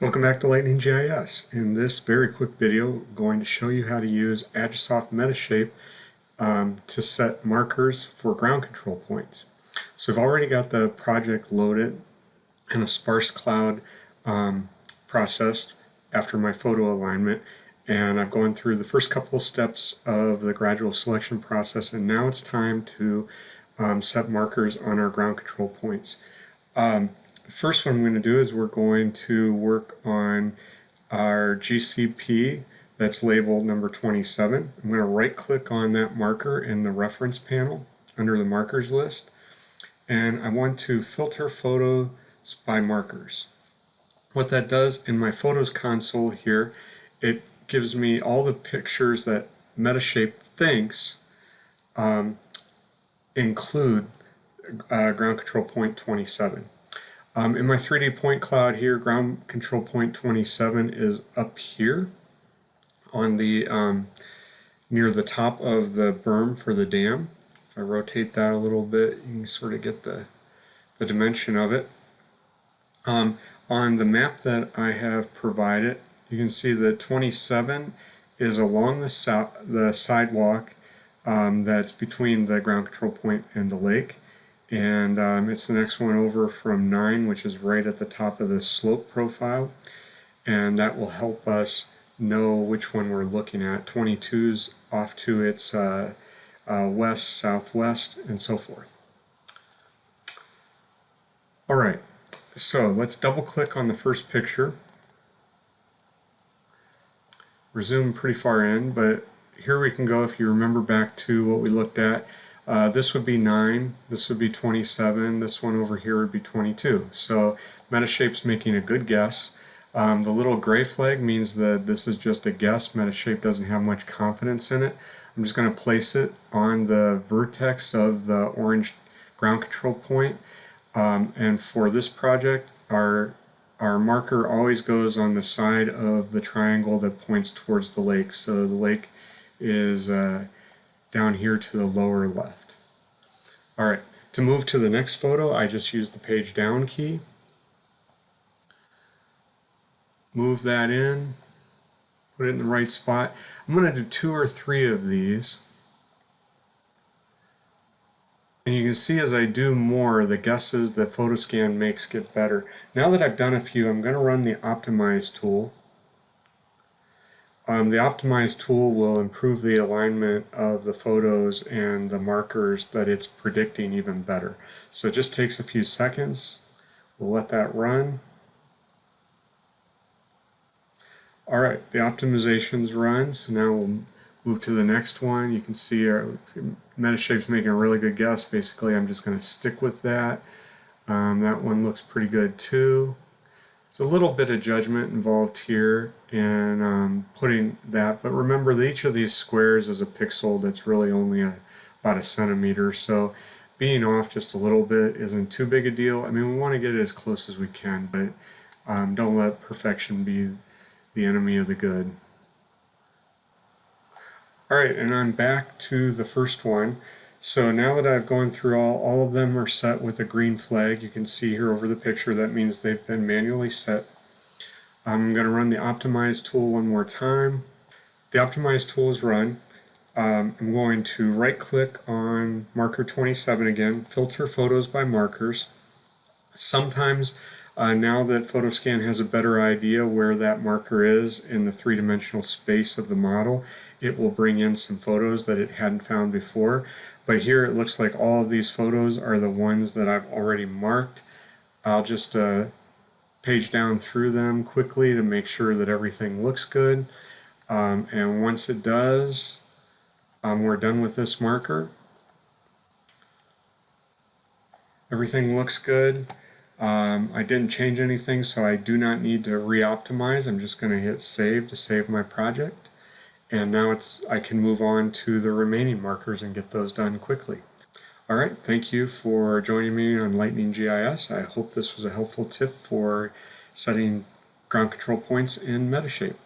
Welcome back to Lightning GIS. In this very quick video, I'm going to show you how to use Agisoft Metashape to set markers for ground control points. So I've already got the project loaded in a sparse cloud processed after my photo alignment, and I've gone through the first couple of steps of the gradual selection process, and now it's time to set markers on our ground control points. First, what I'm going to do is we're going to work on our GCP that's labeled number 27. I'm going to right click on that marker in the reference panel under the markers list, and I want to filter photos by markers. What that does in my photos console here, it gives me all the pictures that Metashape thinks include ground control point 27. In my 3D point cloud here, ground control point 27 is up here on the near the top of the berm for the dam. If I rotate that a little bit, you can sort of get the dimension of it. On the map that I have provided, you can see that 27 is along the sidewalk that's between the ground control point and the lake. And it's the next one over from 9, which is right at the top of the slope profile, and that will help us know which one we're looking at. 22's off to its west, southwest, and so forth. Alright, so let's double click on the first picture. We're zoomed pretty far in, but here we can go. If you remember back to what we looked at, this would be 9, this would be 27, this one over here would be 22. So Metashape's making a good guess. The little gray flag means that this is just a guess. Metashape doesn't have much confidence in it. I'm just going to place it on the vertex of the orange ground control point. And for this project, our marker always goes on the side of the triangle that points towards the lake. So the lake is down here to the lower left. Alright, to move to the next photo, I just use the page down key. Move that in, put it in the right spot. I'm going to do 2 or 3 of these. And you can see as I do more, the guesses that PhotoScan makes get better. Now that I've done a few, I'm going to run the Optimize tool. The Optimize tool will improve the alignment of the photos and the markers that it's predicting even better. So it just takes a few seconds. We'll let that run. Alright, the optimization's run, so now we'll move to the next one. You can see our Metashape's making a really good guess. Basically, I'm just going to stick with that. That one looks pretty good too. There's a little bit of judgment involved here in putting that, but remember that each of these squares is a pixel that's really only about a centimeter, so being off just a little bit isn't too big a deal. I mean, we want to get it as close as we can, but don't let perfection be the enemy of the good. Alright, and I'm back to the first one. So now that I've gone through all of them are set with a green flag. You can see here over the picture that means they've been manually set. I'm going to run the Optimize tool one more time. The Optimize tool is run. I'm going to right click on marker 27 again, filter photos by markers. Sometimes now that PhotoScan has a better idea where that marker is in the three-dimensional space of the model, it will bring in some photos that it hadn't found before. But here it looks like all of these photos are the ones that I've already marked. I'll just page down through them quickly to make sure that everything looks good. And once it does, we're done with this marker. Everything looks good. I didn't change anything, so I do not need to re-optimize. I'm just going to hit save to save my project. And now I can move on to the remaining markers and get those done quickly. Alright, thank you for joining me on Lightning GIS. I hope this was a helpful tip for setting ground control points in Metashape.